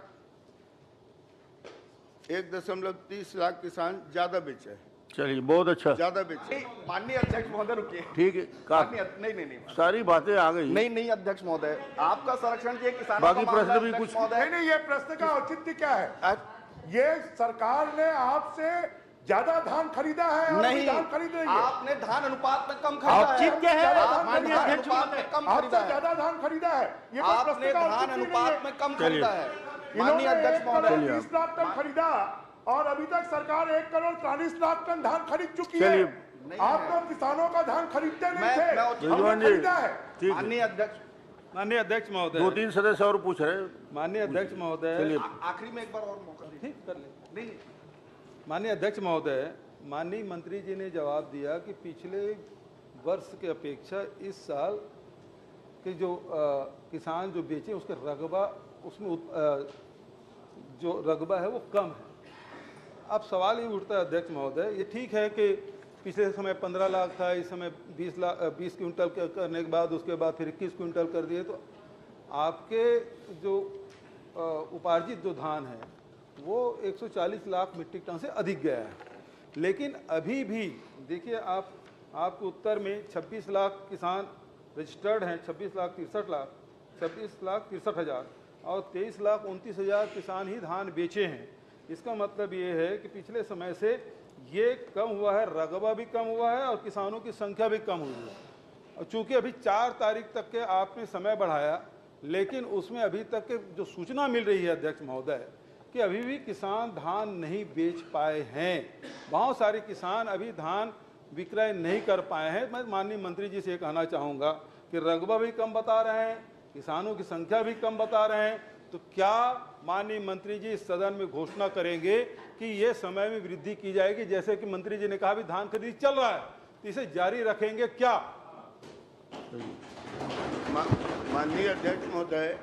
1.30 लाख किसान ज्यादा बेचे हैं। चलिए, बहुत अच्छा। ज्यादा बेचे। माननीय अध्यक्ष महोदय रुकिए। ठीक है, नहीं, सारी बातें आ गई। नहीं अध्यक्ष महोदय, आपका संरक्षण किए किसानों बाकी का प्रश्न मामला भी है, कुछ अध्यक्ष महोदय। नहीं, ये प्रश्न का औचित्य क्या है? ये सरकार ने आपसे ज्यादा धान खरीदा है और नहीं, धान खरीद रही है। आपने धान अनुपात में कम खरीदा है। औचित्य है, आपने धान अनुपात में कम खरीदा है। ज्यादा धान खरीदा है। ये आपने धान अनुपात में कम खरीदा है। माननीय अध्यक्ष महोदय, 30 लाख टन खरीदा और अभी तक सरकार 1 करोड़ 40 लाख टन धान खरीद चुकी है। आप तो किसानों का धान खरीदते नहीं थे, हमने खरीदा है। माननीय अध्यक्ष महोदय, 2-3 सदस्य और पूछ रहे हैं। माननीय अध्यक्ष महोदय, आखिरी में एक बार और मौका ठीक कर ले। नहीं, माननीय अध्यक्ष महोदय, माननीय मंत्री जी ने जवाब दिया कि पिछले वर्ष के अपेक्षा इस साल के जो किसान जो बेचे उसके रकबा, उसमें जो रकबा है वो कम है। अब सवाल ये उठता है अध्यक्ष महोदय, ये ठीक है कि पिछले समय 15 लाख था, इस समय 20 क्विंटल करने के बाद उसके बाद फिर 21 क्विंटल कर दिए, तो आपके जो उपार्जित जो धान है वो 140 लाख मीट्रिक टन से अधिक गया है। लेकिन अभी भी देखिए, आपके उत्तर में 26 लाख किसान रजिस्टर्ड हैं, 26 लाख 63 हज़ार और 23 लाख 29 हज़ार किसान ही धान बेचे हैं। इसका मतलब ये है कि पिछले समय से ये कम हुआ है, रकबा भी कम हुआ है और किसानों की संख्या भी कम हुई है। और चूंकि अभी 4 तारीख तक के आपने समय बढ़ाया, लेकिन उसमें अभी तक के जो सूचना मिल रही है अध्यक्ष महोदय कि अभी भी किसान धान नहीं बेच पाए हैं। बहुत सारे किसान अभी धान विक्रय नहीं कर पाए हैं। मैं माननीय मंत्री जी से ये कहना चाहूँगा कि रकबा भी कम बता रहे हैं, किसानों की संख्या भी कम बता रहे हैं, तो क्या माननीय मंत्री जी इस सदन में घोषणा करेंगे कि ये समय में वृद्धि की जाएगी? जैसे कि मंत्री जी ने कहा भी धान खरीदी चल रहा है, तो इसे जारी रखेंगे क्या? माननीय अध्यक्ष महोदय,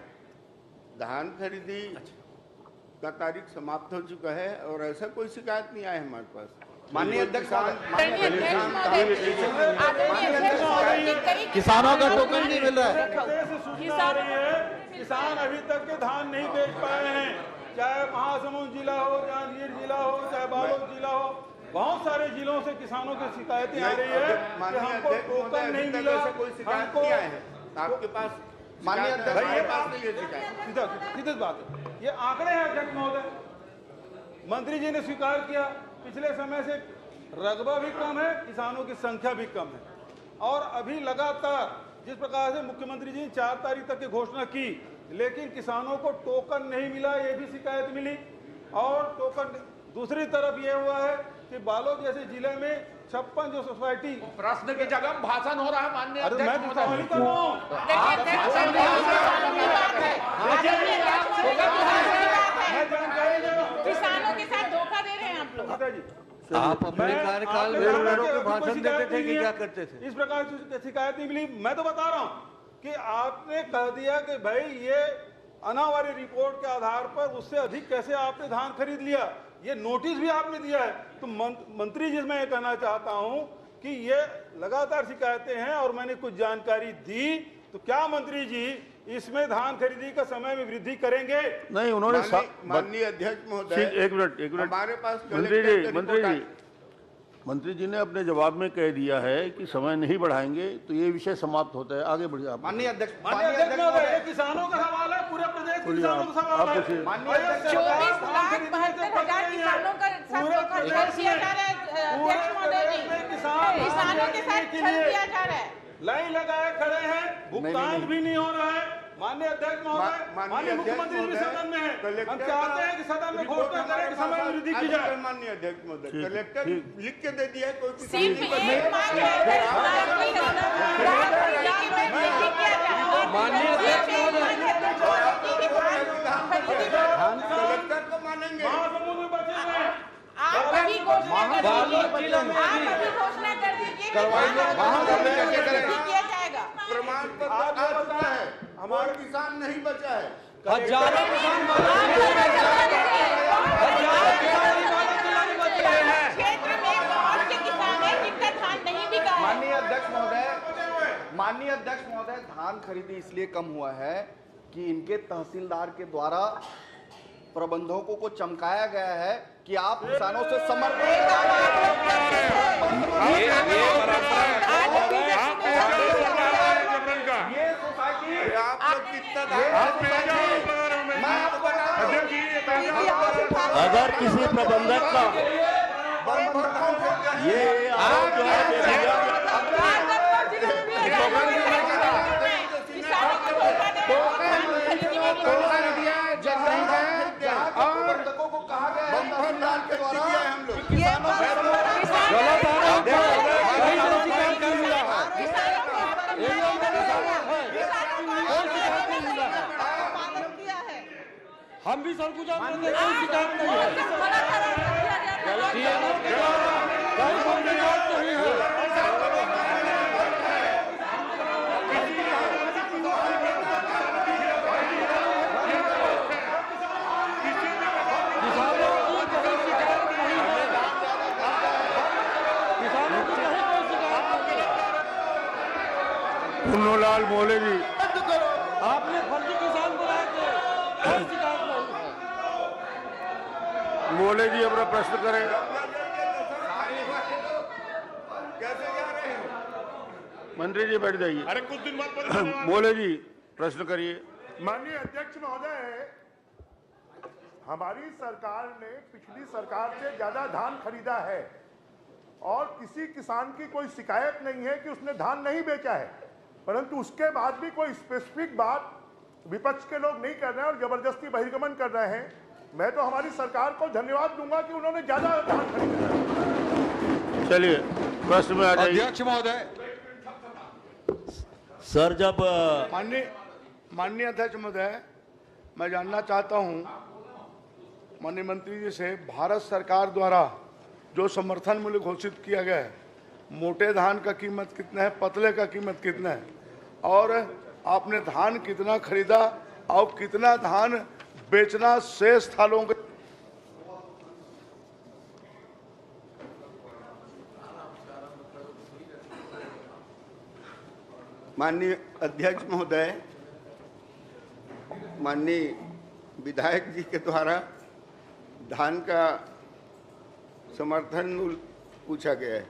धान खरीदी का तारीख समाप्त हो चुका है और ऐसा कोई शिकायत नहीं आया हमारे पास। माननीय अध्यक्ष, किसानों का टोकन नहीं मिल रहा है। किसान अभी तक के धान नहीं बेच पाए हैं, चाहे महासमुंद जिला हो, जांजगीर जिला हो, चाहे बालोद जिला हो। बहुत सारे जिलों से किसानों की शिकायतें आ रही है कि हमको टोकन नहीं मिला। कोई शिकायत नहीं आए हैं आपके पास? माननीय अध्यक्ष, सीधी बात है, ये आंकड़े हैं अध्यक्ष महोदय। मंत्री जी ने स्वीकार किया पिछले समय से रकबा भी कम है, किसानों की संख्या भी कम है। और अभी लगातार जिस प्रकार से मुख्यमंत्री जी ने 4 तारीख तक की घोषणा की, लेकिन किसानों को टोकन नहीं मिला, ये भी शिकायत मिली। और टोकन दूसरी तरफ ये हुआ है कि बालोद जैसे जिले में 56 जो सोसाइटी, प्रश्न की जगह भाषण हो रहा है माननीय अरे मैं तो सवाल ही कर रहा हूँ। किसानों के साथ धोखा दे रहे हैं आप लोग। आप अपने कार्यकाल में उन्होंने को भाषण देते थे कि क्या करते थे? इस प्रकार की शिकायत नहीं मिली। मैं तो बता रहा हूँ कि आपने कह दिया कि भाई ये अनावारी रिपोर्ट के आधार पर उससे अधिक कैसे आपने धान खरीद लिया, ये नोटिस भी आपने दिया है। तो मंत्री जी मैं ये कहना चाहता हूँ कि ये लगातार शिकायतें हैं और मैंने कुछ जानकारी दी, तो क्या मंत्री जी इसमें धान खरीदी का समय में वृद्धि करेंगे? नहीं, उन्होंने माननीय अध्यक्ष महोदय, एक मिनट हमारे पास मंत्री जी ने अपने जवाब में कह दिया है कि समय नहीं बढ़ाएंगे, तो ये विषय समाप्त होता है। आगे बढ़िए आप। माननीय अध्यक्ष महोदय, किसानों का सवाल है, पूरे प्रदेश के किसानों का सवाल है। 24,72,000 किसानों का छल किया जा रहा है अध्यक्ष महोदय जी, किसानों के साथ छल किया जा रहा है। लाइन लगाए खड़े हैं, भुगतान भी नहीं हो रहा है। माननीय अध्यक्ष महोदय, माननीय मुख्यमंत्री भी सदन में है, हम चाहते हैं कि सदन में घोषणा करें कि समय वृद्धि की जाए। माननीय अध्यक्ष महोदय, कलेक्टर लिख के दे दिया है, कोई कलेक्टर को मानेंगे। आप अभी घोषणा कर दीजिए, किया जाएगा। प्रमाण पत्र आ चुका है, हमारे किसान नहीं बचा है। हजारों किसान क्षेत्र में बहुत से किसान हैं जिनका धान नहीं बिका है। माननीय अध्यक्ष महोदय, धान खरीदी इसलिए कम हुआ है कि इनके तहसीलदार के द्वारा प्रबंधकों को चमकाया गया है कि आप किसानों से समर्थन ये सोसाइटी अगर किसी प्रबंधक का ये आरोप जो है प्रबंधकों को कहा गया है तहसीलदार के द्वारा हम लोग हम भी सरगुजा में कोई शिकायत नहीं पुन्नूलाल मोले जी, आपने फर्जी किसान बनाए थे, कोई शिकायत नहीं है। मोले जी अपना प्रश्न करें। मंत्री जी बैठ जाइए। अरे कुछ दिन बाद मोले जी प्रश्न करिए। माननीय अध्यक्ष महोदय, हमारी सरकार ने पिछली सरकार से ज्यादा धान खरीदा है और किसी किसान की कोई शिकायत नहीं है कि उसने धान नहीं बेचा है, परंतु उसके बाद भी कोई स्पेसिफिक बात विपक्ष के लोग नहीं कर रहे हैं और जबरदस्ती बहिर्गमन कर रहे हैं। मैं तो हमारी सरकार को धन्यवाद दूंगा कि उन्होंने ज्यादा धान खरीदा। चलिए प्रश्न में आ जाइए। अध्यक्ष महोदय, सर, जब माननीय अध्यक्ष महोदय, मैं जानना चाहता हूं माननीय मंत्री जी से, भारत सरकार द्वारा जो समर्थन मूल्य घोषित किया गया है, मोटे धान का कीमत कितना है, पतले का कीमत कितना है, और आपने धान कितना खरीदा और कितना धान बेचना शेष थालों के? माननीय अध्यक्ष महोदय, माननीय विधायक जी के द्वारा धान का समर्थन मूल्य पूछा गया है।